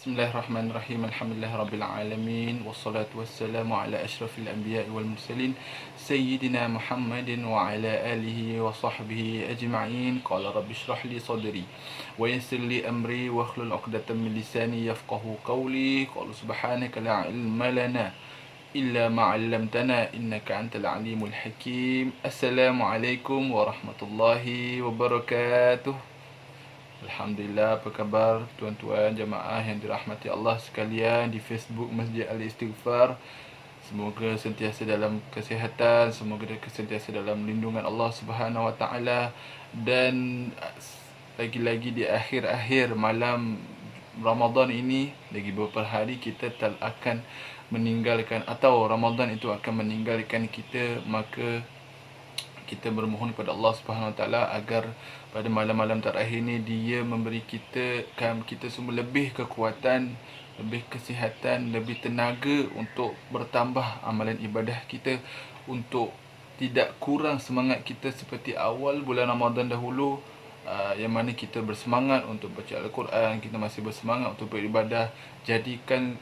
Bismillahirrahmanirrahim. Alhamdulillahirabbil alamin wassalatu wassalamu ala asyrafil anbiya'i wal mursalin sayyidina Muhammadin wa ala alihi wa sahbihi ajma'in. Qala rabbi shrah li sadri wa yassir li amri wa hlul 'uqdatam min lisani yafqahu qawli. Qala subhanaka la ilma lana illa ma 'allamtana innaka antal alimul hakim. Assalamualaikum warahmatullahi wabarakatuh. Alhamdulillah, apa khabar tuan-tuan jemaah yang dirahmati Allah sekalian di Facebook Masjid Al-Istighfar. Semoga sentiasa dalam kesihatan, semoga sentiasa dalam lindungan Allah Subhanahu Wa Taala, dan lagi-lagi di akhir-akhir malam Ramadan ini, lagi beberapa hari kita akan meninggalkan, atau Ramadan itu akan meninggalkan kita. Maka kita bermohon kepada Allah Subhanahu Wa Taala agar pada malam-malam terakhir ini Dia memberi kita semua lebih kekuatan, lebih kesihatan, lebih tenaga untuk bertambah amalan ibadah kita, untuk tidak kurang semangat kita seperti awal bulan Ramadan dahulu, yang mana kita bersemangat untuk baca Al-Quran, kita masih bersemangat untuk beribadah.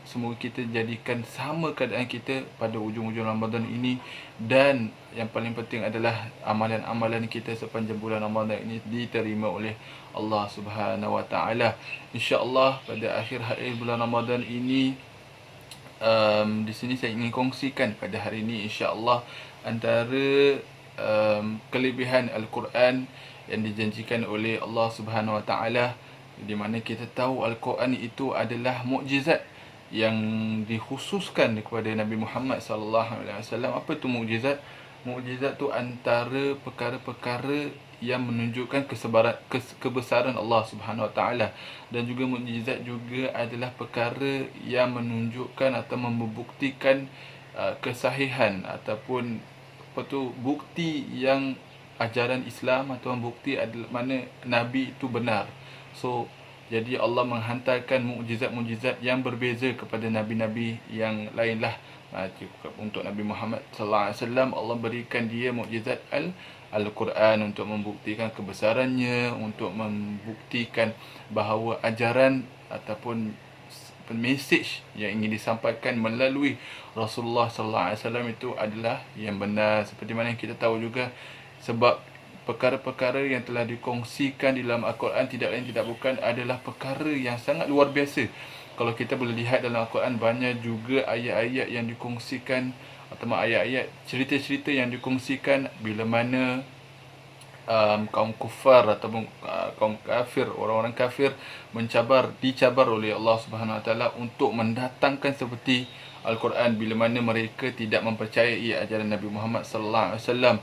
Semoga kita jadikan sama keadaan kita pada ujung-ujung Ramadan ini. Dan yang paling penting adalah amalan-amalan kita sepanjang bulan Ramadan ini diterima oleh Allah Subhanahu Wa Taala. InsyaAllah pada akhir-akhir bulan Ramadan ini, di sini saya ingin kongsikan pada hari ini insya-Allah antara kelebihan Al-Quran yang dijanjikan oleh Allah Subhanahu Wa Taala, di mana kita tahu Al-Quran itu adalah mukjizat yang dikhususkan kepada Nabi Muhammad sallallahu alaihi wasallam. Apa itu mukjizat? Mukjizat tu antara perkara-perkara yang menunjukkan kebesaran Allah Subhanahu Wa Taala, dan juga mukjizat juga adalah perkara yang menunjukkan atau membuktikan kesahihan ataupun bukti yang ajaran Islam, atau bukti adalah mana Nabi itu benar. Jadi Allah menghantarkan mukjizat-mukjizat yang berbeza kepada nabi-nabi yang lainlah. Untuk Nabi Muhammad sallallahu alaihi wasallam, Allah berikan dia mukjizat Al-Quran untuk membuktikan kebesarannya, untuk membuktikan bahawa ajaran ataupun message yang ingin disampaikan melalui Rasulullah sallallahu alaihi wasallam itu adalah yang benar. Seperti mana yang kita tahu juga, sebab perkara-perkara yang telah dikongsikan di dalam Al-Quran tidak lain tidak bukan adalah perkara yang sangat luar biasa. Kalau kita boleh lihat dalam Al-Quran, banyak juga ayat-ayat yang dikongsikan, atau ayat-ayat cerita-cerita yang dikongsikan bila mana kaum kufar ataupun kaum kafir, orang-orang kafir dicabar oleh Allah Subhanahu Wa Taala untuk mendatangkan seperti Al-Quran, bila mana mereka tidak mempercayai ajaran Nabi Muhammad sallallahu alaihi wasallam.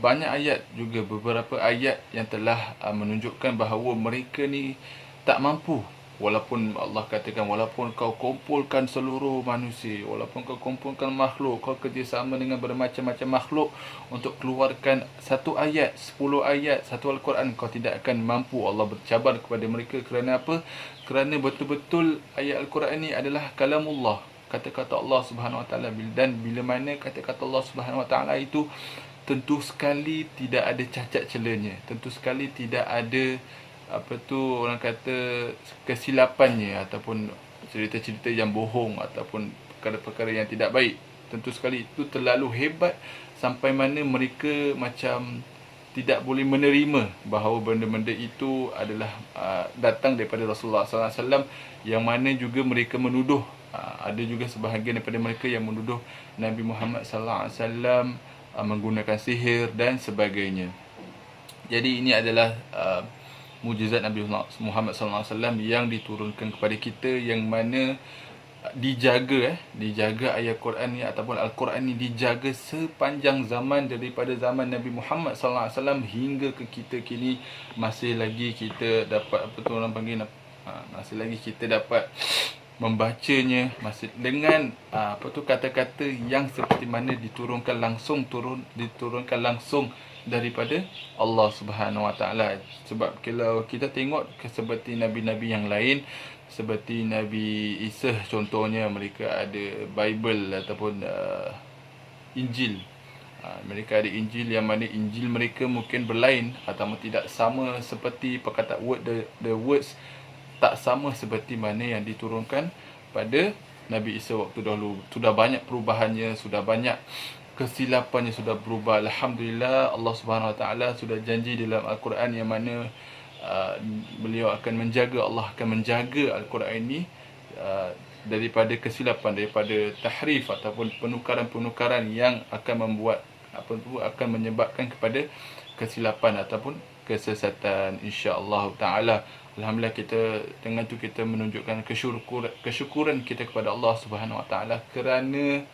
Banyak ayat juga, beberapa ayat yang telah menunjukkan bahawa mereka ni tak mampu. Walaupun Allah katakan, walaupun kau kumpulkan seluruh manusia, walaupun kau kumpulkan makhluk, kau kerjasama dengan bermacam-macam makhluk untuk keluarkan satu ayat, 10 ayat, satu Al-Quran, kau tidak akan mampu. Allah bercabar kepada mereka. Kerana apa? Kerana betul-betul ayat Al-Quran ni adalah kalamullah, kata-kata Allah Subhanahu Wa Taala. Dan bila mana kata-kata Allah Subhanahu Wa Taala itu tentu sekali tidak ada cacat celanya, tentu sekali tidak ada orang kata kesilapannya, ataupun cerita-cerita yang bohong, ataupun perkara-perkara yang tidak baik. Tentu sekali itu terlalu hebat sampai mana mereka macam tidak boleh menerima bahawa benda-benda itu adalah datang daripada Rasulullah sallallahu alaihi wasallam, yang mana juga mereka menuduh, ada juga sebahagian daripada mereka yang menuduh Nabi Muhammad sallallahu alaihi wasallam menggunakan sihir dan sebagainya. Jadi ini adalah mukjizat Nabi Muhammad sallallahu alaihi wasallam yang diturunkan kepada kita, yang mana dijaga ayat Quran ni ataupun Al-Quran ni dijaga sepanjang zaman, daripada zaman Nabi Muhammad sallallahu alaihi wasallam hingga ke kita kini. Masih lagi kita dapat masih lagi kita dapat membacanya, masih dengan kata-kata yang seperti mana diturunkan langsung daripada Allah Subhanahu Wa Taala. Sebab kalau kita tengok seperti nabi-nabi yang lain, seperti Nabi Isa contohnya, mereka ada Bible ataupun Injil. Mereka ada Injil, yang mana Injil mereka mungkin berlain atau tidak sama seperti perkataan the words tak sama seperti mana yang diturunkan pada Nabi Isa waktu dahulu. Sudah banyak perubahannya, sudah banyak kesilapannya sudah berubah. Alhamdulillah, Allah Subhanahu Wa Taala sudah janji dalam Al-Quran yang mana beliau akan menjaga, Allah akan menjaga Al-Quran ini daripada kesilapan, daripada tahrif ataupun penukaran-penukaran yang akan membuat akan menyebabkan kepada kesilapan ataupun kesesatan, insya-Allah taala. Alhamdulillah, kita dengan tu kita menunjukkan kesyukuran kita kepada Allah Subhanahu Wa Taala kerana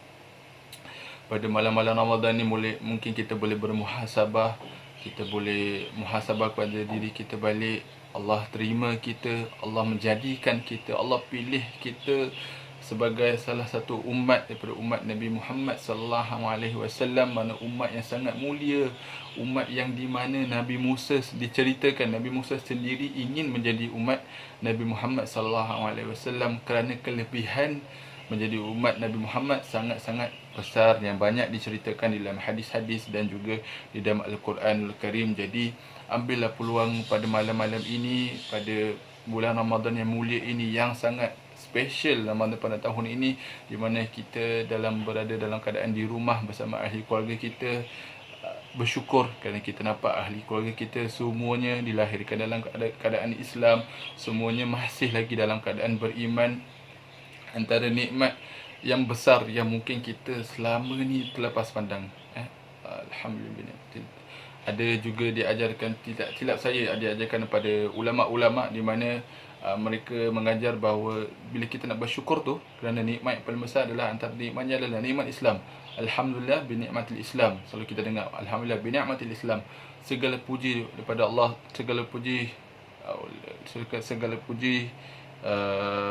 pada malam-malam Ramadan ni mungkin kita boleh bermuhasabah, kita boleh muhasabah kepada diri kita balik. Allah terima kita, Allah menjadikan kita, Allah pilih kita sebagai salah satu umat daripada umat Nabi Muhammad sallallahu alaihi wasallam, mana umat yang sangat mulia, umat yang di mana Nabi Musa diceritakan Nabi Musa sendiri ingin menjadi umat Nabi Muhammad sallallahu alaihi wasallam kerana kelebihan menjadi umat Nabi Muhammad sangat-sangat besar yang banyak diceritakan di dalam hadis-hadis dan juga di dalam Al-Quranul Karim. Jadi ambillah peluang pada malam-malam ini, pada bulan Ramadan yang mulia ini, yang sangat special Ramadan pada tahun ini, di mana kita berada dalam keadaan di rumah bersama ahli keluarga kita, bersyukur kerana kita nampak ahli keluarga kita semuanya dilahirkan dalam keadaan Islam, semuanya masih lagi dalam keadaan beriman. Antara nikmat yang besar yang mungkin kita selama ni terlepas pandang. Alhamdulillah. Ada juga diajarkan, tidak silap saya, diajarkan kepada ulama-ulama di mana mereka mengajar bahawa bila kita nak bersyukur tu, kerana nikmat yang paling besar adalah, antara nikmatnya adalah nikmat Islam. Alhamdulillah binikmatil Islam. Selalu kita dengar alhamdulillah binikmatil Islam. Segala puji daripada Allah, segala puji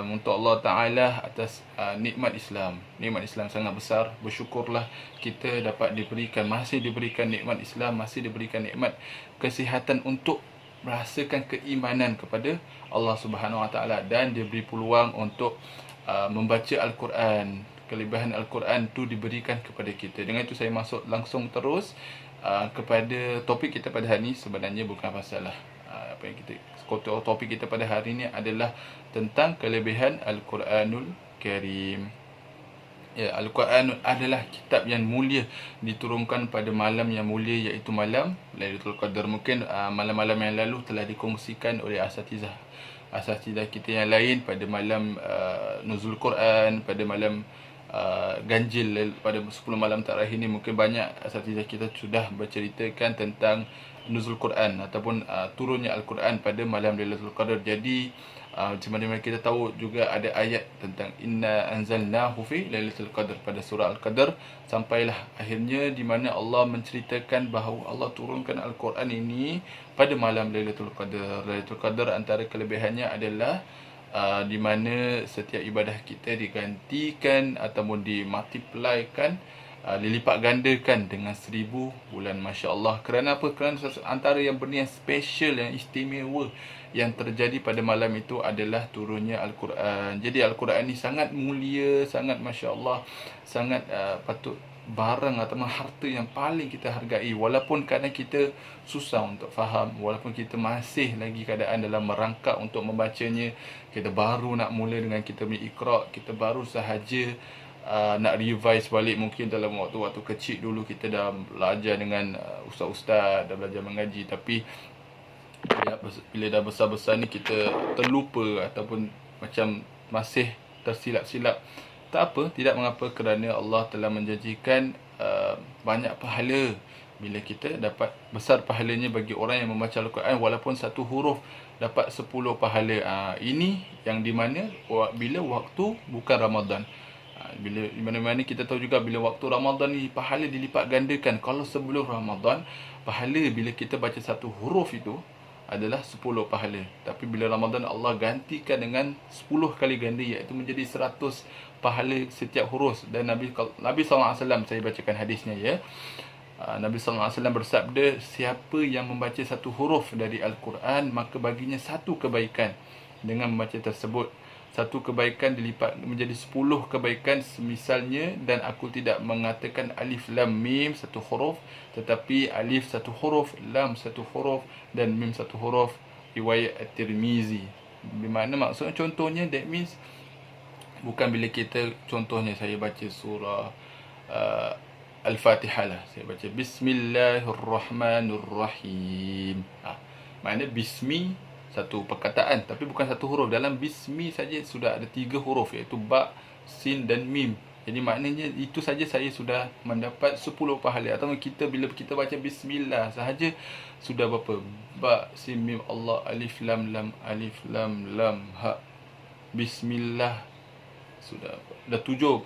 untuk Allah Ta'ala atas nikmat Islam. Nikmat Islam sangat besar. Bersyukurlah kita dapat masih diberikan nikmat Islam, masih diberikan nikmat kesihatan untuk merasakan keimanan kepada Allah Subhanahu Wa Ta'ala, dan diberi peluang untuk membaca Al-Quran. Kelebihan Al-Quran tu diberikan kepada kita. Dengan itu saya masuk langsung terus kepada topik kita pada hari ini. Sebenarnya bukan pasal topik kita pada hari ini adalah tentang kelebihan Al-Quranul Karim. Ya, Al-Quran adalah kitab yang mulia, diturunkan pada malam yang mulia, iaitu malam Lailatul Qadar. Mungkin malam-malam yang lalu telah dikongsikan oleh asatizah kita yang lain pada malam Nuzul Quran, pada malam ganjil pada 10 malam terakhir ini. Mungkin banyak asatizah kita sudah berceritakan tentang Nuzul Quran ataupun turunnya Al-Quran pada malam Lailatul Qadar. Jadi macam mana kita tahu juga ada ayat tentang inna anzalnahu fi Lailatul Qadar pada surah Al-Qadar, sampailah akhirnya di mana Allah menceritakan bahawa Allah turunkan Al-Quran ini pada malam Lailatul Qadar. Lailatul Qadar antara kelebihannya adalah di mana setiap ibadah kita digantikan ataupun dimultiplykan, dilipat gandakan dengan 1000 bulan. Masya Allah. Kerana apa? Kerana antara yang berniat special, yang istimewa yang terjadi pada malam itu adalah turunnya Al-Quran. Jadi Al-Quran ini sangat mulia, sangat Masya Allah, sangat patut barang atau harta yang paling kita hargai. Walaupun kadang kita susah untuk faham, walaupun kita masih lagi keadaan dalam merangkak untuk membacanya, kita baru nak mula dengan kita punya Iqra, kita baru sahaja nak revise balik. Mungkin dalam waktu-waktu kecil dulu kita dah belajar dengan ustaz-ustaz, dah belajar mengaji, tapi bila dah besar-besar ni kita terlupa ataupun macam masih tersilap-silap. Tak apa, tidak mengapa, kerana Allah telah menjanjikan banyak pahala bila kita dapat besar pahalanya bagi orang yang membaca Al-Quran, walaupun satu huruf dapat 10 pahala. Ini yang di mana bila waktu bukan Ramadan. Bila di mana-mana kita tahu juga bila waktu Ramadan ni pahala dilipat gandakan. Kalau sebelum Ramadan, pahala bila kita baca satu huruf itu adalah 10 pahala. Tapi bila Ramadan, Allah gantikan dengan 10 kali ganda, iaitu menjadi 100 pahala setiap huruf. Dan Nabi SAW, saya bacakan hadisnya ya. Nabi SAW bersabda, siapa yang membaca satu huruf dari Al-Quran, maka baginya satu kebaikan dengan membaca tersebut. Satu kebaikan dilipat menjadi 10 kebaikan semisalnya. Dan aku tidak mengatakan alif lam mim satu huruf, tetapi alif satu huruf, lam satu huruf dan mim satu huruf. Riwayat At-Tirmizi. Di mana maksudnya, contohnya, that means bukan bila kita, contohnya saya baca surah uh, Al-Fatihah lah, saya baca Bismillahirrahmanirrahim. Maknanya bismi satu perkataan, tapi bukan satu huruf. Dalam bismi saja sudah ada 3 huruf, iaitu ba, sin dan mim. Jadi maknanya itu saja saya sudah mendapat 10 pahala. Atau kita, bila kita baca bismillah sahaja, sudah berapa? Ba, sin, mim, Allah, alif lam lam, alif lam lam ha, bismillah. Sudah dah 7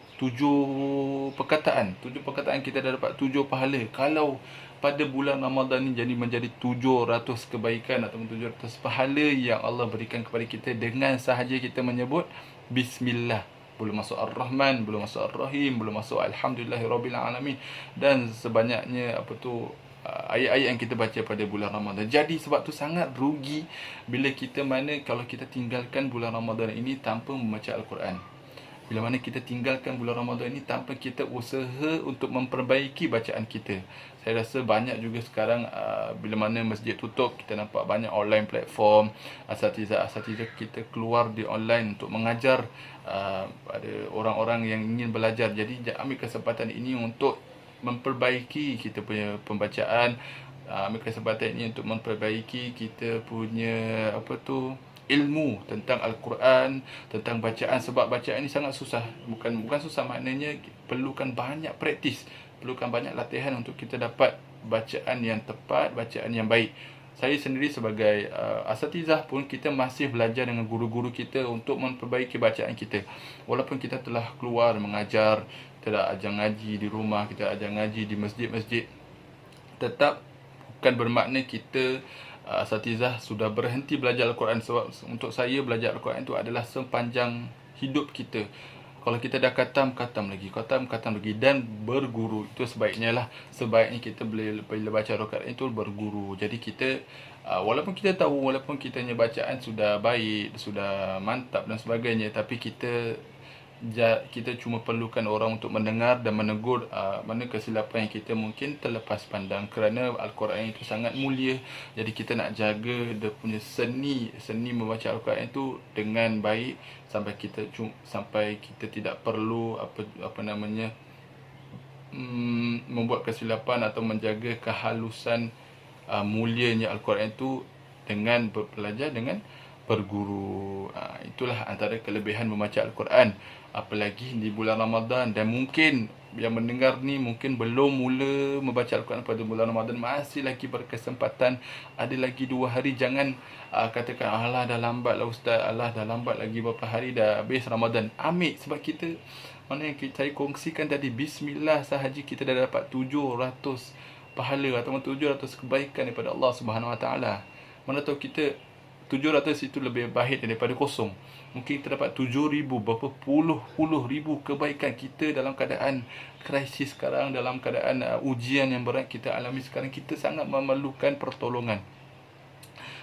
perkataan. 7 perkataan kita dah dapat 7 pahala. Kalau pada bulan Ramadan ni jadi menjadi 700 kebaikan ataupun 700 pahala yang Allah berikan kepada kita dengan sahaja kita menyebut bismillah. Belum masuk Ar-Rahman, belum masuk Ar-Rahim, belum masuk Alhamdulillahirabbil alamin, dan sebanyaknya ayat-ayat yang kita baca pada bulan Ramadan. Jadi sebab tu sangat rugi bila kita kalau kita tinggalkan bulan Ramadan ini tanpa membaca Al-Quran. Bila mana kita tinggalkan bulan Ramadan ini tanpa kita usaha untuk memperbaiki bacaan kita. Saya rasa banyak juga sekarang bila mana masjid tutup, kita nampak banyak online platform, asatizah kita keluar di online untuk mengajar pada orang-orang yang ingin belajar. Jadi ambil kesempatan ini untuk memperbaiki kita punya pembacaan, ambil kesempatan ini untuk memperbaiki kita punya ilmu tentang Al-Quran, tentang bacaan. Sebab bacaan ni sangat susah. Bukan susah, maknanya perlukan banyak praktis, perlukan banyak latihan untuk kita dapat bacaan yang tepat, bacaan yang baik. Saya sendiri sebagai asatizah pun, kita masih belajar dengan guru-guru kita untuk memperbaiki bacaan kita. Walaupun kita telah keluar mengajar, kita dah ajar ngaji di rumah, kita ajar ngaji di masjid-masjid, tetap bukan bermakna kita asatizah sudah berhenti belajar Al-Quran. Sebab untuk saya, belajar Al-Quran itu adalah sepanjang hidup kita. Kalau kita dah khatam lagi, dan berguru. Itu sebaiknya kita bila baca Al-Quran itu berguru. Jadi kita walaupun kita tahu, walaupun kitanya bacaan sudah baik, sudah mantap dan sebagainya, tapi kita cuma perlukan orang untuk mendengar dan menegur mana kesilapan yang kita mungkin terlepas pandang. Kerana Al-Quran itu sangat mulia. Jadi kita nak jaga dia punya seni membaca Al-Quran itu dengan baik, sampai kita tidak perlu membuat kesilapan atau menjaga kehalusan mulianya Al-Quran itu dengan belajar, dengan berguru. Itulah antara kelebihan membaca Al-Quran, apalagi di bulan Ramadan. Dan mungkin yang mendengar ni mungkin belum mula membaca Al-Quran pada bulan Ramadan, masih lagi berkesempatan, ada lagi 2 hari. Jangan katakan, alah dah lambat lah ustaz, alah dah lambat lagi berapa hari dah habis Ramadan. Ambil, sebab kita, mana yang saya kongsikan tadi, bismillah sahaja kita dah dapat 700 pahala atau 700 kebaikan daripada Allah Subhanahu Wa Taala. Mana tahu kita 700 itu lebih baik daripada kosong. Mungkin kita dapat 7,000, berapa puluh ribu kebaikan. Kita dalam keadaan krisis sekarang, dalam keadaan ujian yang berat kita alami sekarang, kita sangat memerlukan pertolongan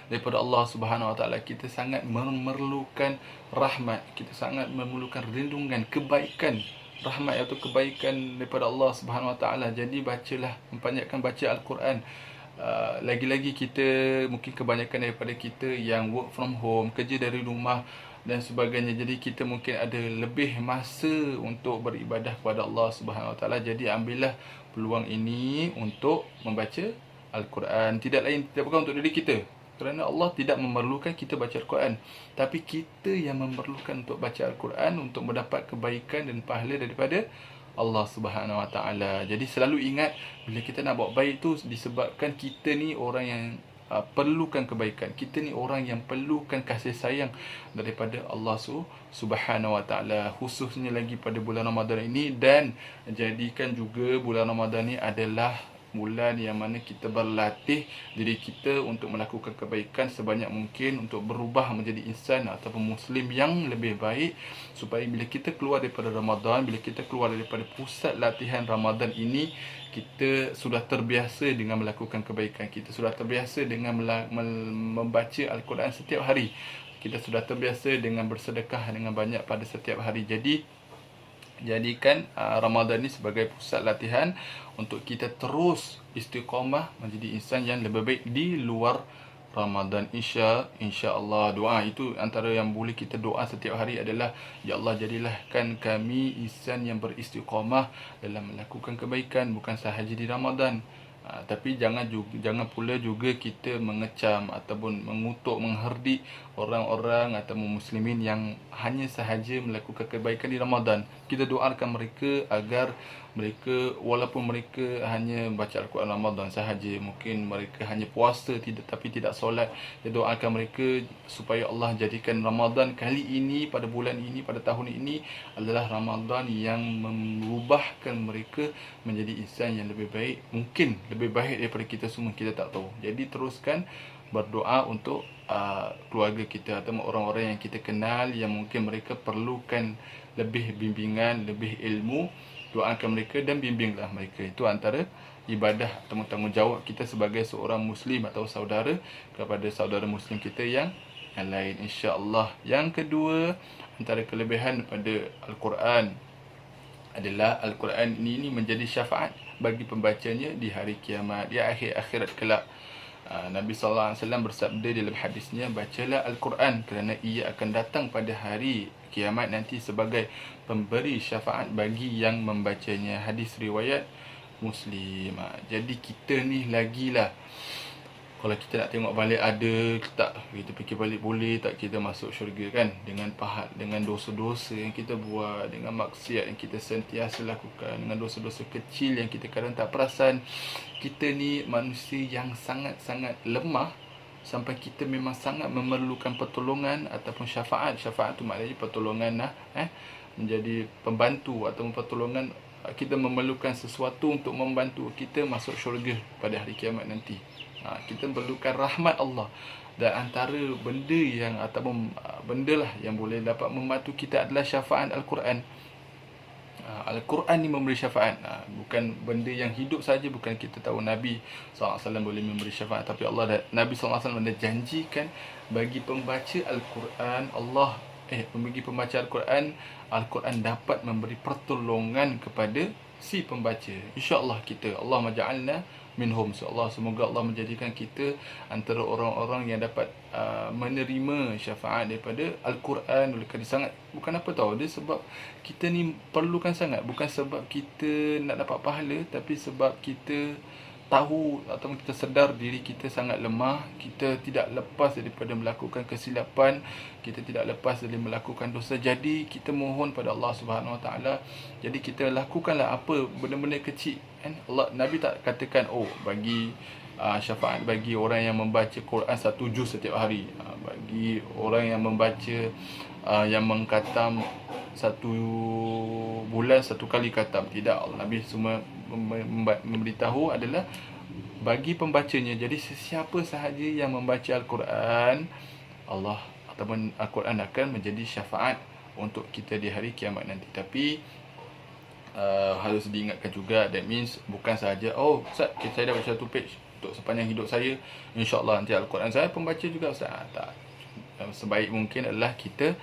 daripada Allah Subhanahu Wa Taala. Kita sangat memerlukan rahmat, kita sangat memerlukan lindungan, kebaikan, rahmat atau kebaikan daripada Allah Subhanahu Wa Taala. Jadi bacalah, banyakkan baca Al-Quran. Lagi-lagi kita, mungkin kebanyakan daripada kita yang work from home, kerja dari rumah dan sebagainya. Jadi kita mungkin ada lebih masa untuk beribadah kepada Allah Subhanahu Wa Taala. Jadi ambillah peluang ini untuk membaca Al-Quran. Tidak bukan untuk diri kita, kerana Allah tidak memerlukan kita baca Al-Quran, tapi kita yang memerlukan untuk baca Al-Quran untuk mendapat kebaikan dan pahala daripada Allah Subhanahu Wa Taala. Jadi selalu ingat, bila kita nak buat baik tu disebabkan kita ni orang yang perlukan kebaikan. Kita ni orang yang perlukan kasih sayang daripada Allah Subhanahu Wa Taala, khususnya lagi pada bulan Ramadan ini. Dan jadikan juga bulan Ramadan ni adalah bulan yang mana kita berlatih diri kita untuk melakukan kebaikan sebanyak mungkin, untuk berubah menjadi insan ataupun muslim yang lebih baik, supaya bila kita keluar daripada Ramadan, bila kita keluar daripada pusat latihan Ramadan ini, kita sudah terbiasa dengan melakukan kebaikan. Kita sudah terbiasa dengan membaca Al-Quran setiap hari. Kita sudah terbiasa dengan bersedekah dengan banyak pada setiap hari. Jadi jadikan Ramadan ni sebagai pusat latihan untuk kita terus istiqamah menjadi insan yang lebih baik di luar Ramadan insya-Allah. Doa itu antara yang boleh kita doa setiap hari adalah, ya Allah jadilahkan kami insan yang beristiqamah dalam melakukan kebaikan bukan sahaja di Ramadan. Tapi jangan pula juga kita mengecam ataupun mengutuk, mengherdik orang-orang atau muslimin yang hanya sahaja melakukan kebaikan di Ramadan. Kita doakan mereka agar mereka, walaupun mereka hanya baca Al-Quran Ramadan sahaja, mungkin mereka hanya puasa tapi tidak solat, kita doakan mereka supaya Allah jadikan Ramadan kali ini, pada bulan ini, pada tahun ini adalah Ramadan yang mengubahkan mereka menjadi insan yang lebih baik, mungkin lebih baik daripada kita semua, kita tak tahu. Jadi teruskan berdoa untuk keluarga kita atau orang-orang yang kita kenal yang mungkin mereka perlukan lebih bimbingan, lebih ilmu. Doakan mereka dan bimbinglah mereka. Itu antara ibadah atau tanggungjawab kita sebagai seorang Muslim atau saudara kepada saudara Muslim kita yang lain, insya-Allah. Yang kedua, antara kelebihan pada Al-Quran adalah Al-Quran ini menjadi syafaat bagi pembacanya di hari kiamat, di akhir akhirat kelak. Nabi SAW bersabda dalam hadisnya, bacalah Al-Quran kerana ia akan datang pada hari kiamat nanti sebagai pemberi syafaat bagi yang membacanya. Hadis riwayat Muslim. Jadi kita ni lagilah, kalau kita nak tengok balik ada tak, kita fikir balik boleh tak kita masuk syurga kan, dengan dengan dosa-dosa yang kita buat, dengan maksiat yang kita sentiasa lakukan, dengan dosa-dosa kecil yang kita kadang tak perasan. Kita ni manusia yang sangat-sangat lemah sampai kita memang sangat memerlukan pertolongan ataupun syafaat. Syafaat tu maknanya pertolongan menjadi pembantu atau pertolongan. Kita memerlukan sesuatu untuk membantu kita masuk syurga pada hari kiamat nanti. Kita perlukan rahmat Allah. Dan antara benda yang ataupun benda lah yang boleh dapat membantu kita adalah syafaat Al-Quran. Al-Quran ni memberi syafaat. Bukan benda yang hidup saja. Bukan kita tahu Nabi SAW boleh memberi syafaat, tapi Nabi SAW dah janjikan bagi pembaca Al-Quran, bagi pembaca Al-Quran, Al-Quran dapat memberi pertolongan kepada si pembaca. InsyaAllah kita, Allah maja'alna minhum. Semoga Allah menjadikan kita antara orang-orang yang dapat menerima syafaat daripada Al-Quran. Bukan apa tahu, dia sebab kita ni perlukan sangat. Bukan sebab kita nak dapat pahala, tapi sebab kita tahu atau kita sedar diri kita sangat lemah. Kita tidak lepas daripada melakukan kesilapan, kita tidak lepas dari melakukan dosa. Jadi kita mohon pada Allah Subhanahu Wa Taala. Jadi kita lakukanlah apa benda-benda kecil kan. Nabi tak katakan bagi syafaat bagi orang yang membaca Quran 1 juz setiap hari, bagi orang yang membaca yang mengkatam 1 bulan 1 kali katam. Tidak, Nabi semua memberitahu adalah bagi pembacanya. Jadi sesiapa sahaja yang membaca Al-Quran, Allah ataupun Al-Quran akan menjadi syafaat untuk kita di hari kiamat nanti. Tapi harus diingatkan juga, that means bukan sahaja Ustaz, saya dah baca 1 page untuk sepanjang hidup saya, insya-Allah nanti Al-Quran saya pembaca juga Ustaz. Tak. Sebaik mungkin adalah kita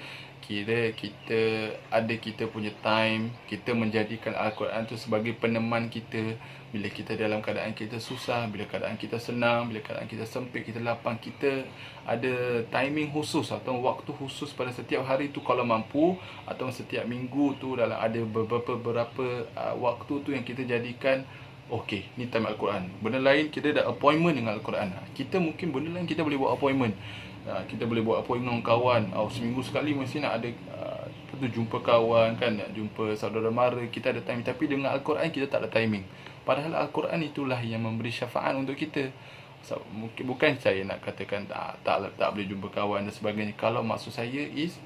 punya time, kita menjadikan Al-Quran tu sebagai peneman kita bila kita dalam keadaan kita susah, bila keadaan kita senang, bila keadaan kita sempit, kita lapang. Kita ada timing khusus atau waktu khusus pada setiap hari tu kalau mampu, atau setiap minggu tu dalam ada beberapa waktu tu yang kita jadikan ni time Al-Quran. Benda lain kita ada appointment dengan Al-Quran. Kita mungkin benda lain kita boleh buat appointment. Kita boleh buat appointment dengan kawan. Seminggu sekali mesti nak ada jumpa kawan kan, nak jumpa saudara mara, kita ada timing. Tapi dengan Al-Quran kita tak ada timing. Padahal Al-Quran itulah yang memberi syafaat untuk kita. Bukan saya nak katakan tak boleh jumpa kawan dan sebagainya. Kalau maksud saya is,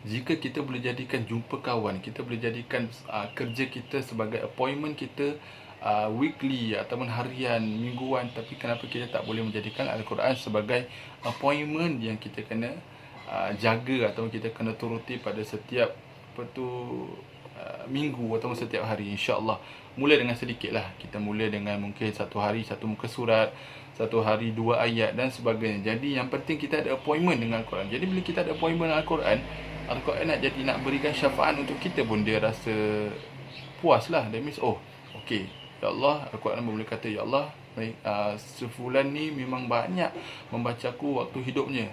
jika kita boleh jadikan jumpa kawan, kita boleh jadikan kerja kita sebagai appointment kita, weekly ataupun harian, mingguan, tapi kenapa kita tak boleh menjadikan Al-Quran sebagai appointment yang kita kena jaga atau kita kena turuti pada setiap minggu ataupun setiap hari, insya-Allah. Mula dengan sedikit lah. Kita mula dengan mungkin 1 hari 1 muka surat, 1 hari 2 ayat dan sebagainya. Jadi yang penting kita ada appointment dengan Al-Quran. Jadi bila kita ada appointment dengan Al-Quran, Al-Quran nak berikan syafaat untuk kita pun dia rasa puas lah. That means ya Allah, Al-Quran boleh kata, ya Allah, sefulan ni memang banyak membacaku waktu hidupnya.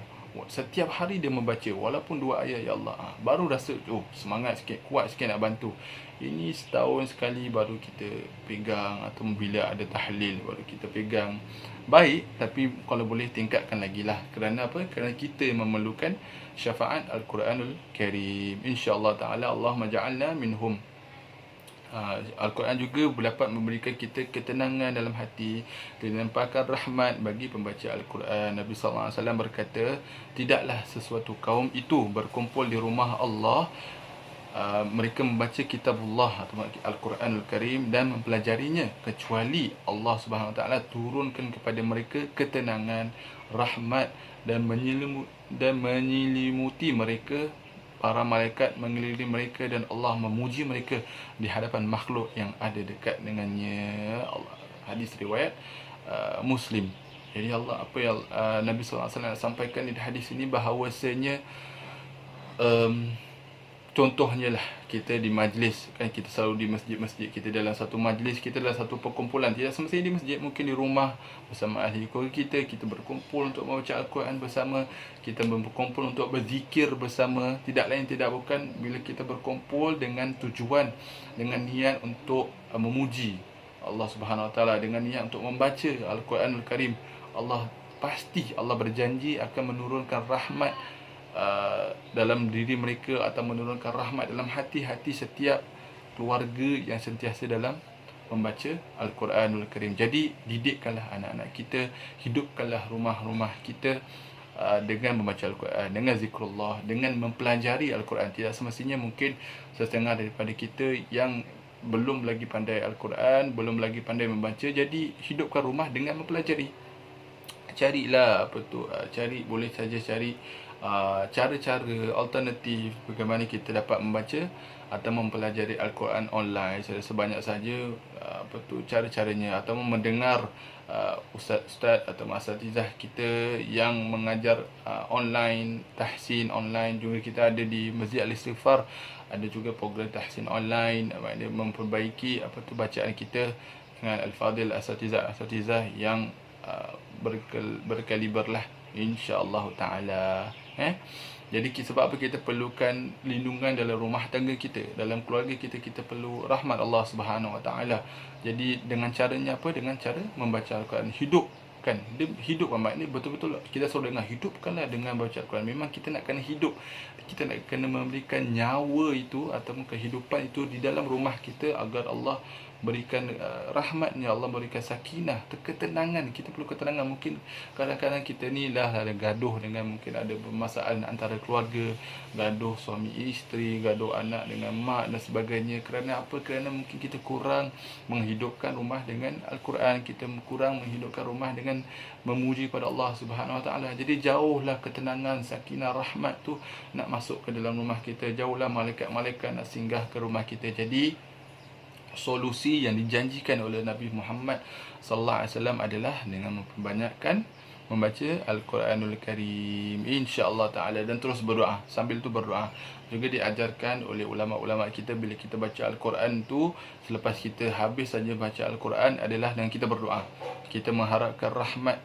Setiap hari dia membaca walaupun 2 ayat, ya Allah. Baru rasa semangat sikit, kuat sikit nak bantu. Ini setahun sekali baru kita pegang, atau bila ada tahlil baru kita pegang. Baik, tapi kalau boleh tingkatkan lagi lah. Kerana apa? Kerana kita memerlukan syafaat Al-Quranul Karim. InsyaAllah ta'ala, Allahumma ja'alna minhum. Al-Quran juga dapat memberikan kita ketenangan dalam hati, dilimpahkan rahmat bagi pembaca Al-Quran. Nabi SAW berkata, tidaklah sesuatu kaum itu berkumpul di rumah Allah, mereka membaca kitabullah atau Al-Quranul Karim dan mempelajarinya, kecuali Allah Subhanahu Wa Taala turunkan kepada mereka ketenangan, rahmat dan menyelimuti mereka. Para malaikat mengelilingi mereka dan Allah memuji mereka di hadapan makhluk yang ada dekat dengannya. Hadis riwayat Muslim. Jadi Allah, apa yang Nabi SAW sampaikan di hadis ini, bahawasanya contohnya lah kita di majlis, kan kita selalu di masjid-masjid, kita dalam satu majlis, kita dalam satu perkumpulan, tidak semestinya di masjid, mungkin di rumah bersama ahli keluarga kita berkumpul untuk membaca Al-Quran bersama, kita berkumpul untuk berzikir bersama. Tidak lain tidak bukan bila kita berkumpul dengan tujuan, dengan niat untuk memuji Allah Subhanahu Wa Taala, dengan niat untuk membaca Al-Quranul Karim. Allah berjanji akan menurunkan rahmat dalam diri mereka, atau menurunkan rahmat dalam hati-hati setiap keluarga yang sentiasa dalam membaca Al-Quranul Karim. Jadi didikkanlah anak-anak kita, hidupkanlah rumah-rumah kita dengan membaca Al-Quran, dengan zikrullah, dengan mempelajari Al-Quran. Tidak semestinya mungkin setengah daripada kita yang belum lagi pandai Al-Quran, belum lagi pandai membaca. Jadi hidupkan rumah dengan mempelajari. Carilah boleh saja cari cara-cara alternatif bagaimana kita dapat membaca atau mempelajari Al-Quran online sebanyak saja cara-caranya, atau mendengar ustaz-ustaz atau asatizah kita yang mengajar online, tahsin online. Juga kita ada di Masjid Al-Istighfar, ada juga program tahsin online, maknanya memperbaiki bacaan kita dengan al-fadil asatizah yang berkaliber lah, insya-Allah taala. Jadi sebab apa kita perlukan lindungan dalam rumah tangga kita, dalam keluarga kita, kita perlu rahmat Allah Subhanahu Wa Taala. Jadi dengan caranya apa? Dengan cara membaca Al-Quran, hidupkan. Dia hidup, maknanya betul-betul kita selalu dengar, hidupkanlah dengan baca Al-Quran. Memang kita nak kena hidup, kita nak kena memberikan nyawa itu atau kehidupan itu di dalam rumah kita, agar Allah berikan rahmatnya, Allah berikan sakinah, ketenangan. Kita perlu ketenangan. Mungkin kadang-kadang kita ni lah ada gaduh dengan, mungkin ada permasalahan antara keluarga, gaduh suami isteri, gaduh anak dengan mak dan sebagainya. Kerana apa? Kerana mungkin kita kurang menghidupkan rumah dengan Al-Quran, kita kurang menghidupkan rumah dengan memuji pada Allah Subhanahu Wa Taala. Jadi jauhlah ketenangan, sakinah, rahmat tu nak masuk ke dalam rumah kita. Jauhlah malaikat-malaikat nak singgah ke rumah kita. Jadi solusi yang dijanjikan oleh Nabi Muhammad sallallahu alaihi wasallam adalah dengan memperbanyakkan membaca Al-Quranul Karim, insya-Allah taala, dan terus berdoa. Sambil tu berdoa. Juga diajarkan oleh ulama-ulama kita, bila kita baca Al-Quran tu, selepas kita habis saja baca Al-Quran adalah dengan kita berdoa. Kita mengharapkan rahmat,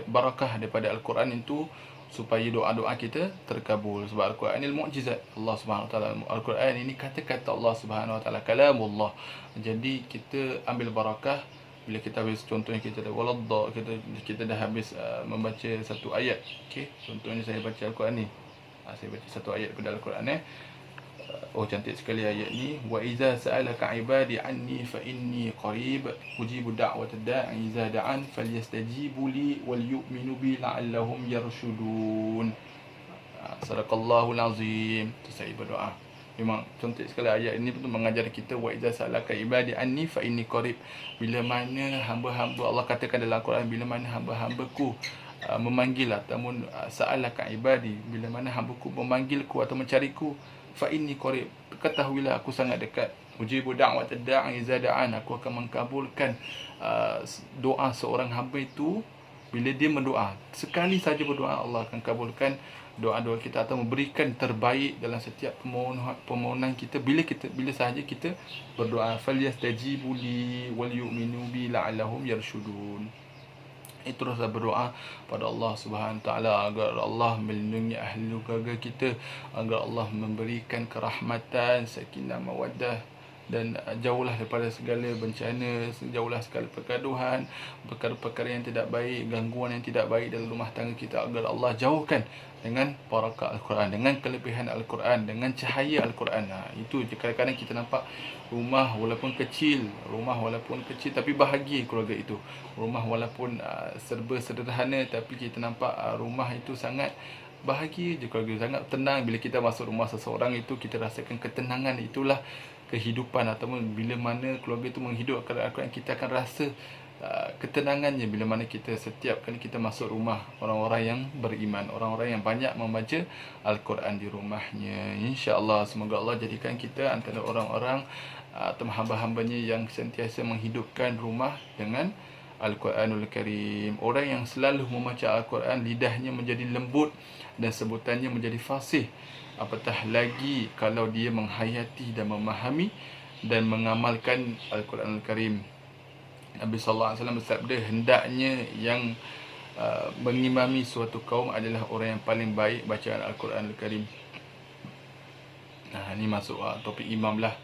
barakah daripada Al-Quran itu, supaya doa-doa kita terkabul. Sebab Al-Quran ini mukjizat Allah Subhanahu Wa Taala. Al-Quran ini kata-kata Allah Subhanahu Wa Taala, kalamullah. Jadi kita ambil barakah bila kita habis. Contohnya kita dah waladha, kita dah habis membaca satu ayat. Okey, contohnya saya baca Al-Quran ni. Saya baca satu ayat pada Al-Quran Oh, cantik sekali ayat ni. Wa iza sa'alaka ibadi anni fa inni qarib ujibu da'watad da'i iza da'an falyastajibu li wal yu'minu bi la'allahum yarshudun. Sadaqallahul azim. Tu saya berdoa. Memang cantik sekali ayat ini betul mengajar kita, wa iza sa'alaka ibadi anni fa inni qarib. Bila mana hamba-hamba, Allah katakan dalam Al-Quran, bila mana hamba-hambaku memanggil ataupun sa'alaka ibadi, bila mana hambaku memanggilku atau mencariku, fa inni qarib, ketahuilah aku sangat dekat. Ujibu da'watad da'i iza da'an, aku akan mengabulkan doa seorang hamba itu bila dia berdoa. Sekali saja berdoa, Allah akan kabulkan doa-doa kita atau memberikan terbaik dalam setiap permohonan kita bila sahaja kita berdoa. Falyastajibu li wal yu'minu bi la'allahum yarshudun. Teruslah berdoa pada Allah Subhanahu taala agar Allah melindungi ahli keluarga kita, agar Allah memberikan kerahmatan, sakinah, mawaddah, dan jauhlah daripada segala bencana, jauhlah segala pergaduhan, perkara-perkara yang tidak baik, gangguan yang tidak baik dalam rumah tangga kita, agar Allah jauhkan dengan barakat Al-Quran, dengan kelebihan Al-Quran, dengan cahaya Al-Quran. Itu kadang-kadang kita nampak rumah walaupun kecil tapi bahagia keluarga itu. Rumah walaupun serba sederhana tapi kita nampak rumah itu sangat bahagia je keluarga, sangat tenang. Bila kita masuk rumah seseorang itu kita rasakan ketenangan. Itulah kehidupan, ataupun bila mana keluarga itu menghidupkan Al-Quran, kita akan rasa ketenangannya bila mana kita setiap kali kita masuk rumah orang-orang yang beriman, orang-orang yang banyak membaca Al-Quran di rumahnya. InsyaAllah, semoga Allah jadikan kita antara orang-orang atau hamba-hambanya yang sentiasa menghidupkan rumah dengan Al-Quranul Karim. Orang yang selalu membaca Al-Quran, lidahnya menjadi lembut dan sebutannya menjadi fasih. Apatah lagi kalau dia menghayati dan memahami dan mengamalkan Al-Quranul Karim. Nabi SAW bersabda, hendaknya yang mengimami suatu kaum adalah orang yang paling baik bacaan Al-Quranul Karim. Ini masuk topik imam lah.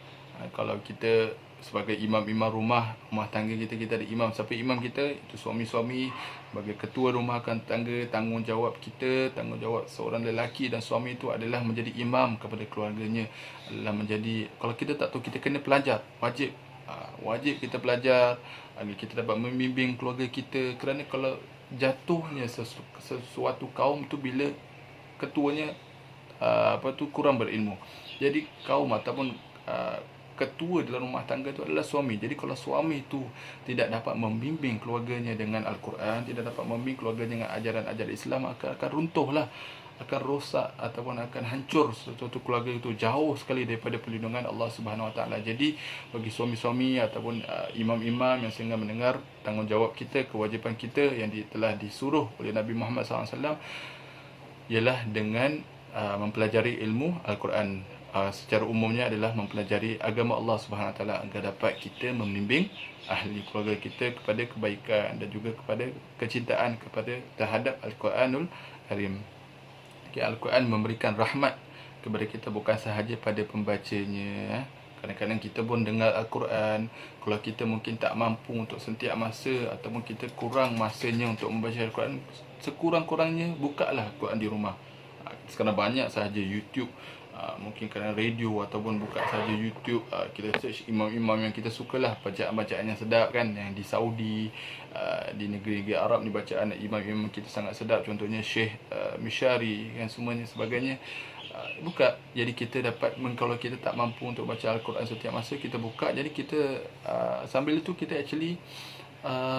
Kalau kita sebagai imam-imam rumah tangga kita, kita ada imam. Siapa imam kita? Itu suami-suami. Sebagai ketua rumah tangga, tanggungjawab kita, tanggungjawab seorang lelaki dan suami itu adalah menjadi imam kepada keluarganya. Adalah menjadi, kalau kita tak tahu, kita kena belajar. Wajib kita belajar agar kita dapat membimbing keluarga kita. Kerana kalau jatuhnya sesuatu kaum tu bila ketuanya kurang berilmu. Jadi kaum ataupun ketua dalam rumah tangga itu adalah suami. Jadi kalau suami itu tidak dapat membimbing keluarganya dengan Al-Quran, tidak dapat membimbing keluarganya dengan ajaran-ajaran Islam, akan runtuhlah, akan rosak ataupun akan hancur suatu keluarga itu, jauh sekali daripada perlindungan Allah Subhanahu Wa Taala. Jadi bagi suami-suami ataupun imam-imam yang sedang mendengar, tanggungjawab kita, kewajipan kita yang telah disuruh oleh Nabi Muhammad SAW ialah dengan mempelajari ilmu Al-Quran. Secara umumnya adalah mempelajari agama Allah Subhanahu Wa Taala agar dapat kita membimbing ahli keluarga kita kepada kebaikan dan juga kepada kecintaan kepada terhadap Al-Quranul Karim. Al-Quran memberikan rahmat kepada kita bukan sahaja pada pembacanya. Kadang-kadang kita pun dengar Al-Quran, kalau kita mungkin tak mampu untuk setiap masa ataupun kita kurang masanya untuk membaca Al-Quran, sekurang-kurangnya bukalah Al-Quran di rumah. Sekarang banyak sahaja YouTube, mungkin kerana radio ataupun buka saja YouTube, kita search imam-imam yang kita sukalah, bacaan-bacaan yang sedap kan, yang di Saudi, di negeri-negeri Arab ni bacaan imam-imam kita sangat sedap, contohnya Syekh Mishari dan semuanya sebagainya. Buka, jadi kita dapat, kalau kita tak mampu untuk baca Al-Quran setiap masa, kita buka, jadi kita sambil itu kita actually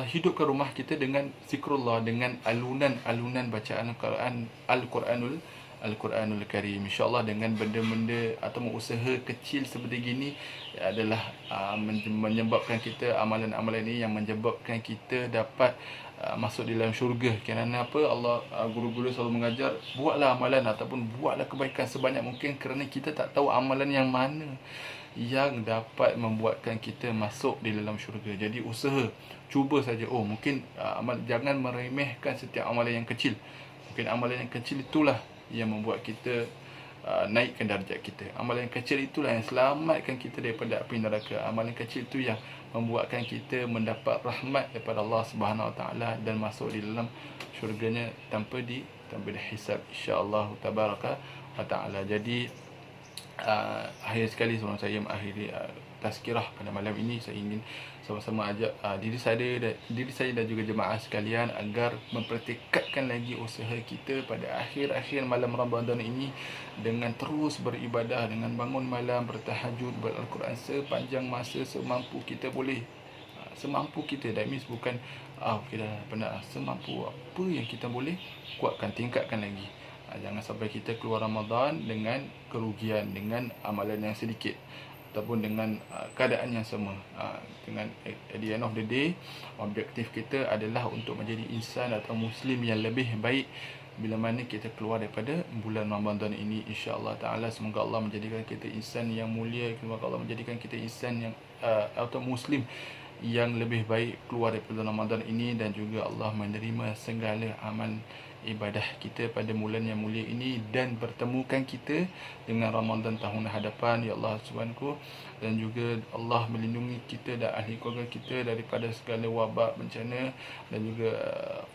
hidupkan rumah kita dengan zikrullah, dengan alunan bacaan Al-Quranul Karim. InsyaAllah dengan benda-benda atau usaha kecil seperti gini adalah menyebabkan kita, amalan-amalan ini yang menyebabkan kita dapat masuk di dalam syurga. Kerana apa? Allah, guru-guru selalu mengajar, buatlah amalan ataupun buatlah kebaikan sebanyak mungkin, kerana kita tak tahu amalan yang mana yang dapat membuatkan kita masuk di dalam syurga. Jadi usaha, cuba saja. Mungkin jangan meremehkan setiap amalan yang kecil. Mungkin amalan yang kecil itulah yang membuat kita naikkan darjat kita. Amalan kecil itulah yang selamatkan kita daripada api neraka. Amalan kecil itu yang membuatkan kita mendapat rahmat daripada Allah Subhanahu Wa Taala dan masuk di dalam syurganya tanpa dihisab, insya-Allah tabaraka wa taala. Jadi akhir sekali sebelum saya mengakhiri tazkirah pada malam ini, saya ingin sama-sama ajak diri saya dan juga jemaah sekalian agar mempertekadkan lagi usaha kita pada akhir-akhir malam Ramadan ini dengan terus beribadah, dengan bangun malam, bertahajud, ber-Al-Quran sepanjang masa semampu kita boleh. Semampu kita, that means bukan kita benar, semampu apa yang kita boleh kuatkan, tingkatkan lagi. Jangan sampai kita keluar Ramadan dengan kerugian, dengan amalan yang sedikit ataupun dengan keadaan yang sama. Dengan at the end of the day, objektif kita adalah untuk menjadi insan atau muslim yang lebih baik bila mana kita keluar daripada bulan Ramadan ini, insya-Allah taala. Semoga Allah menjadikan kita insan yang mulia, semoga Allah menjadikan kita insan yang atau muslim yang lebih baik keluar daripada Ramadan ini, dan juga Allah menerima segala amal ibadah kita pada bulan yang mulia ini, dan pertemukan kita dengan Ramadan tahun hadapan, ya Allah Subhanahu. Dan juga Allah melindungi kita dan ahli keluarga kita daripada segala wabak, bencana dan juga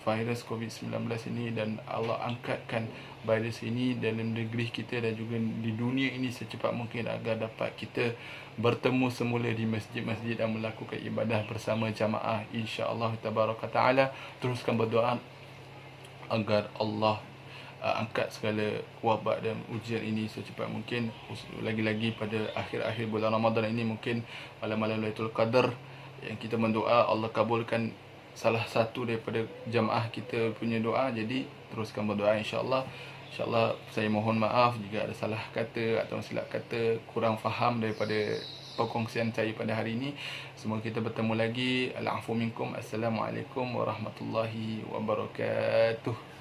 virus COVID-19 ini, dan Allah angkatkan virus ini dalam negeri kita dan juga di dunia ini secepat mungkin, agar dapat kita bertemu semula di masjid-masjid dan melakukan ibadah bersama jamaah, insya-Allah tabaraka taala. Teruskan berdoa agar Allah angkat segala wabak dan ujian ini secepat mungkin. Lagi-lagi pada akhir-akhir bulan Ramadan ini, mungkin malam-malam Lailatul Qadar, yang kita mendoa Allah kabulkan salah satu daripada jamaah kita punya doa. Jadi teruskan berdoa, insya-Allah. InsyaAllah saya mohon maaf jika ada salah kata atau silap kata, kurang faham daripada perkongsian saya pada hari ini. Semoga kita bertemu lagi. Al-afu minkum. Assalamualaikum warahmatullahi wabarakatuh.